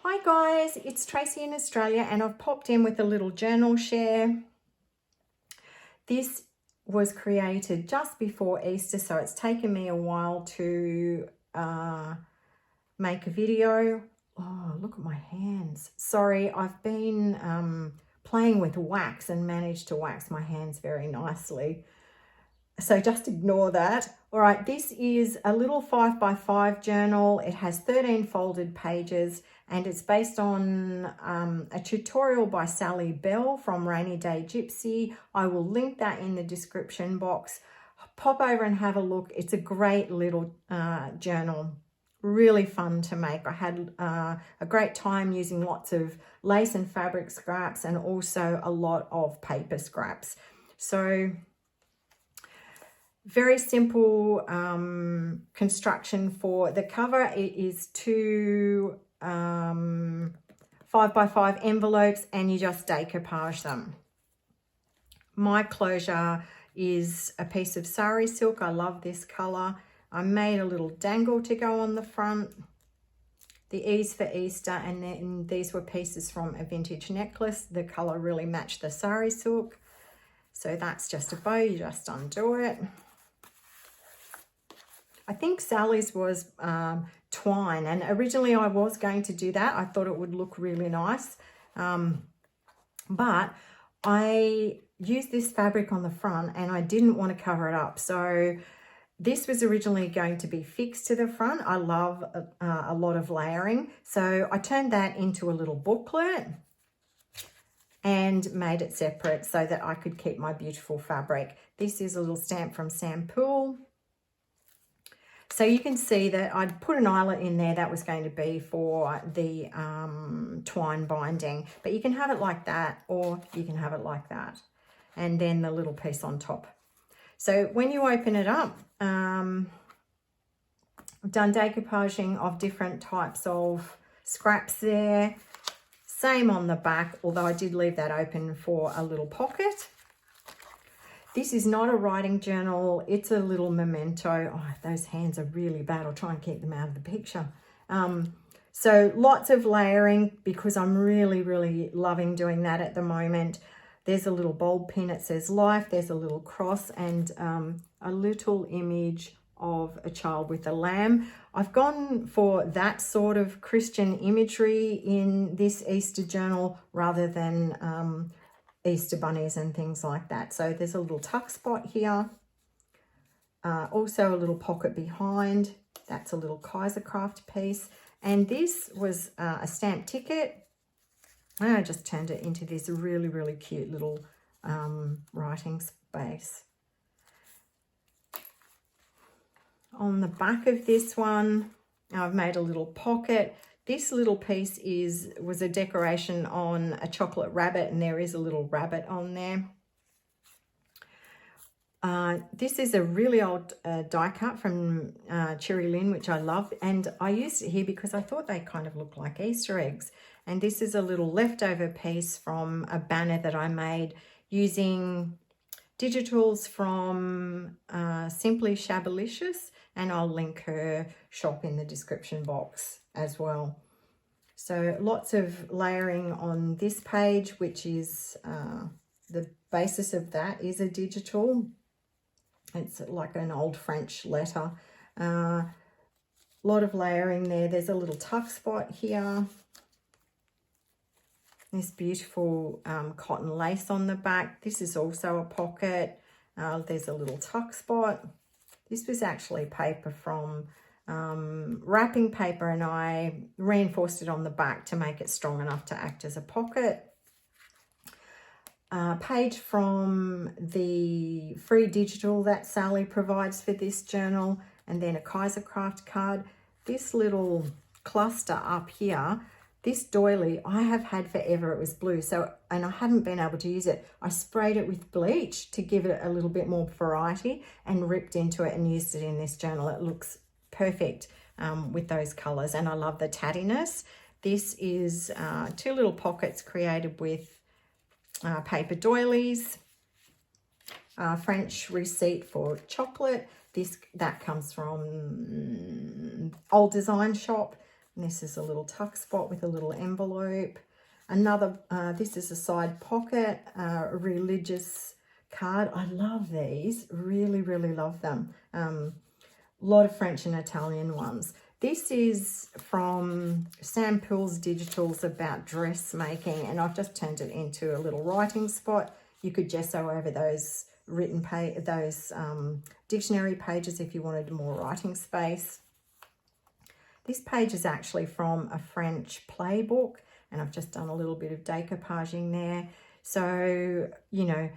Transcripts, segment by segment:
Hi guys, it's Tracy in Australia and I've popped in with a little journal share. This was created just before Easter, so it's taken me a while to make a video. Oh, look at my hands. Sorry, I've been playing with wax and managed to wax my hands very nicely. So just ignore that. All right, this is a little 5x5 journal. It has 13 folded pages and it's based on a tutorial by Sally Bell from Rainy Day Gypsy. I will link that in the description box. Pop over and have a look. It's a great little journal. Really fun to make. I had a great time using lots of lace and fabric scraps and also a lot of paper scraps. So very simple construction for the cover. It is two 5x5 envelopes and you just decoupage them. My closure is a piece of sari silk. I love this color. I made a little dangle to go on the front. The E's for Easter, and then these were pieces from a vintage necklace. The color really matched the sari silk. So that's just a bow, you just undo it. I think Sally's was twine, and originally I was going to do that. I thought it would look really nice, but I used this fabric on the front and I didn't want to cover it up. So this was originally going to be fixed to the front. I love a lot of layering. So I turned that into a little booklet and made it separate so that I could keep my beautiful fabric. This is a little stamp from Sam Poole. So you can see that I'd put an eyelet in there that was going to be for the twine binding, but you can have it like that or you can have it like that. And then the little piece on top. So when you open it up, I've done decoupaging of different types of scraps there. Same on the back, although I did leave that open for a little pocket. This is not a writing journal, it's a little memento. Oh, those hands are really bad. I'll try and keep them out of the picture. So lots of layering because I'm really loving doing that at the moment. There's a little bulb pin, it says life. There's a little cross and a little image of a child with a lamb. I've gone for that sort of Christian imagery in this Easter journal rather than Easter bunnies and things like that. So there's a little tuck spot here. Also a little pocket behind. That's a little Kaisercraft piece. And this was a stamp ticket. I just turned it into this really cute little writing space. On the back of this one, I've made a little pocket. This little piece was a decoration on a chocolate rabbit, and there is a little rabbit on there. This is a really old die cut from Cherry Lynn, which I love, and I used it here because I thought they kind of look like Easter eggs. And this is a little leftover piece from a banner that I made using digitals from Simply Shabalicious, and I'll link her shop in the description box as well. So lots of layering on this page, which is the basis of that is a digital. It's like an old French letter. A lot of layering there. There's a little tuck spot here. This beautiful cotton lace on the back. This is also a pocket. There's a little tuck spot. This was actually paper from wrapping paper, and I reinforced it on the back to make it strong enough to act as a pocket. Page from the free digital that Sally provides for this journal, and then a Kaisercraft card. This little cluster up here, this doily I have had forever. It was blue, and I haven't been able to use it. I sprayed it with bleach to give it a little bit more variety and ripped into it and used it in this journal. It looks perfect with those colors, and I love the tattiness. This is two little pockets created with paper doilies. French receipt for chocolate. That comes from Old Design Shop. And this is a little tuck spot with a little envelope. Another, this is a side pocket, a religious card. I love these, really, really love them. A lot of French and Italian ones. This is from Sam Poole's Digitals about dressmaking, and I've just turned it into a little writing spot. You could gesso over those dictionary pages if you wanted more writing space. This page is actually from a French playbook, and I've just done a little bit of decoupaging there. So, you know,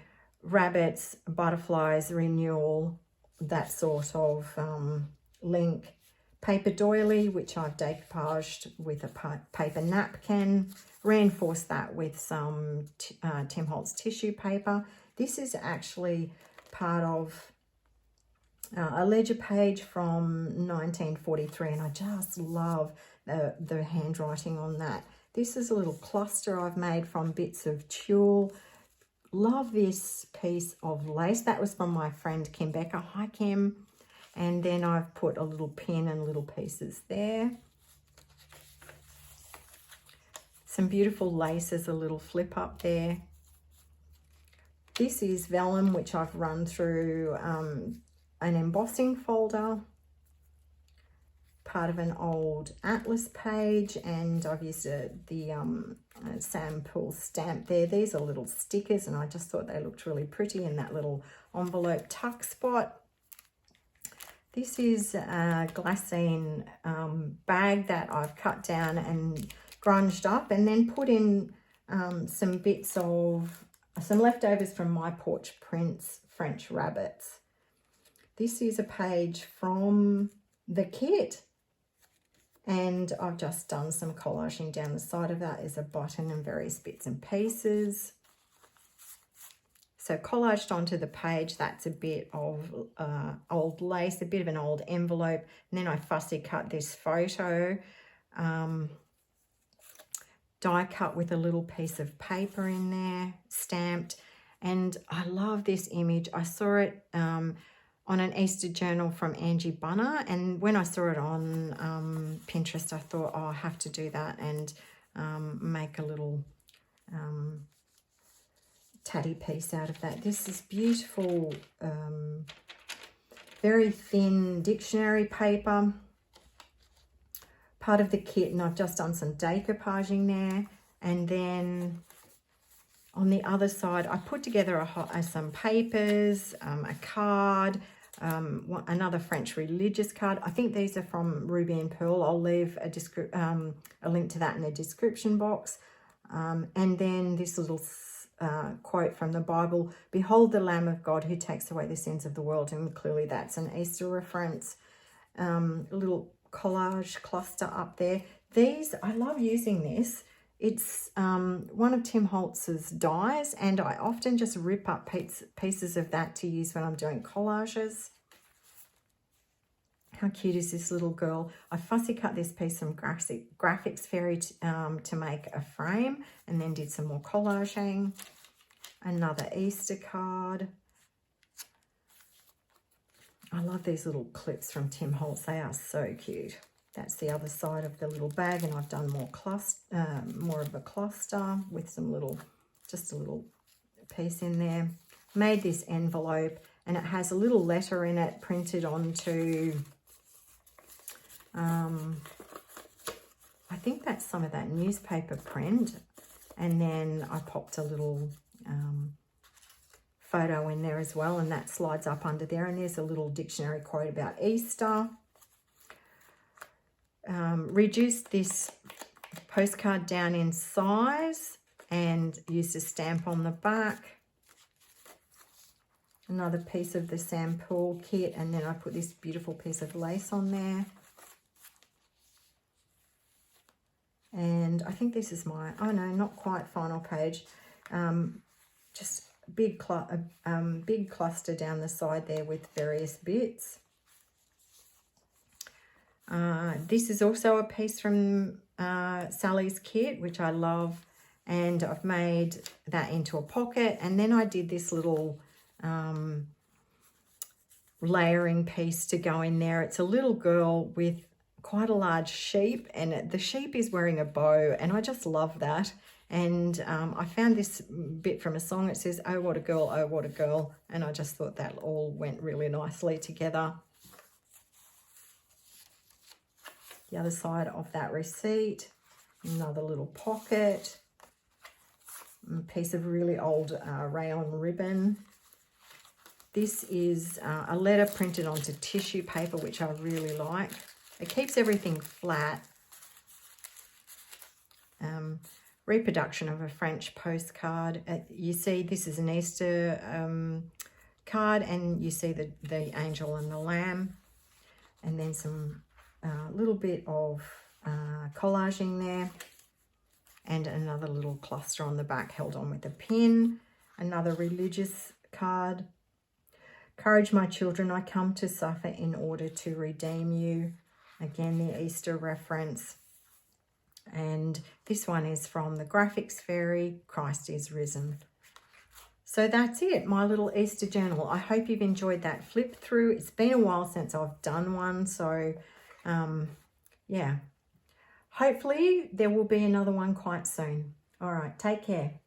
rabbits, butterflies, renewal, that sort of link. Paper doily, which I've decoupaged with a paper napkin, reinforced that with some Tim Holtz tissue paper. This is actually part of a ledger page from 1943, and I just love the handwriting on that. This is a little cluster I've made from bits of tulle. Love this piece of lace. That was from my friend Kim Becker. Hi, Kim. And then I've put a little pin and little pieces there. Some beautiful laces, a little flip up there. This is vellum, which I've run through an embossing folder, part of an old atlas page, and I've used the Sam Poole stamp there. These are little stickers, and I just thought they looked really pretty in that little envelope tuck spot. This is a glassine bag that I've cut down and grunged up, and then put in some bits of, some leftovers from My Porch Prints French rabbits. This is a page from the kit, and I've just done some collaging down the side of that as a button and various bits and pieces. So collaged onto the page, that's a bit of old lace, a bit of an old envelope, and then I fussy cut this photo, die cut with a little piece of paper in there, stamped. And I love this image. I saw it on an Easter journal from Angie Bunner, and when I saw it on Pinterest, I thought, oh, I have to do that and make a little tatty piece out of that. This is beautiful, very thin dictionary paper, part of the kit, and I've just done some decoupaging there. And then on the other side, I put together some papers, a card, another French religious card. I think these are from Ruby and Pearl. I'll leave a link to that in the description box. And then this little quote from the Bible, "Behold the Lamb of God who takes away the sins of the world," and clearly that's an Easter reference. A little collage cluster up there. These, I love using this. It's one of Tim Holtz's dies, and I often just rip up pieces of that to use when I'm doing collages. How cute is this little girl? I fussy cut this piece from Graphics Fairy to make a frame, and then did some more collaging. Another Easter card. I love these little clips from Tim Holtz. They are so cute. That's the other side of the little bag, and I've done more of a cluster with some little, just a little piece in there. Made this envelope, and it has a little letter in it printed onto, I think that's some of that newspaper print, and then I popped a little photo in there as well, and that slides up under there, and there's a little dictionary quote about Easter. Reduced this postcard down in size and used a stamp on the back. Another piece of the Sam Poole kit, and then I put this beautiful piece of lace on there. And I think this is my, oh no, not quite final page. Just big cluster down the side there with various bits. This is also a piece from Sally's kit, which I love, and I've made that into a pocket. And then I did this little layering piece to go in there. It's a little girl with quite a large sheep, and the sheep is wearing a bow, and I just love that. And I found this bit from a song. It says, "Oh, what a girl, oh, what a girl." And I just thought that all went really nicely together. The other side of that receipt, another little pocket, a piece of really old rayon ribbon. This is a letter printed onto tissue paper, which I really like. It keeps everything flat. Reproduction of a French postcard. You see this is an Easter card, and you see the angel and the lamb, and then some little bit of collaging there, and another little cluster on the back held on with a pin. Another religious card. Courage, my children, I come to suffer in order to redeem you. Again, the Easter reference. And this one is from the Graphics Fairy, Christ is Risen. So that's it, my little Easter journal. I hope you've enjoyed that flip through. It's been a while since I've done one, so yeah. Hopefully there will be another one quite soon. All right, take care.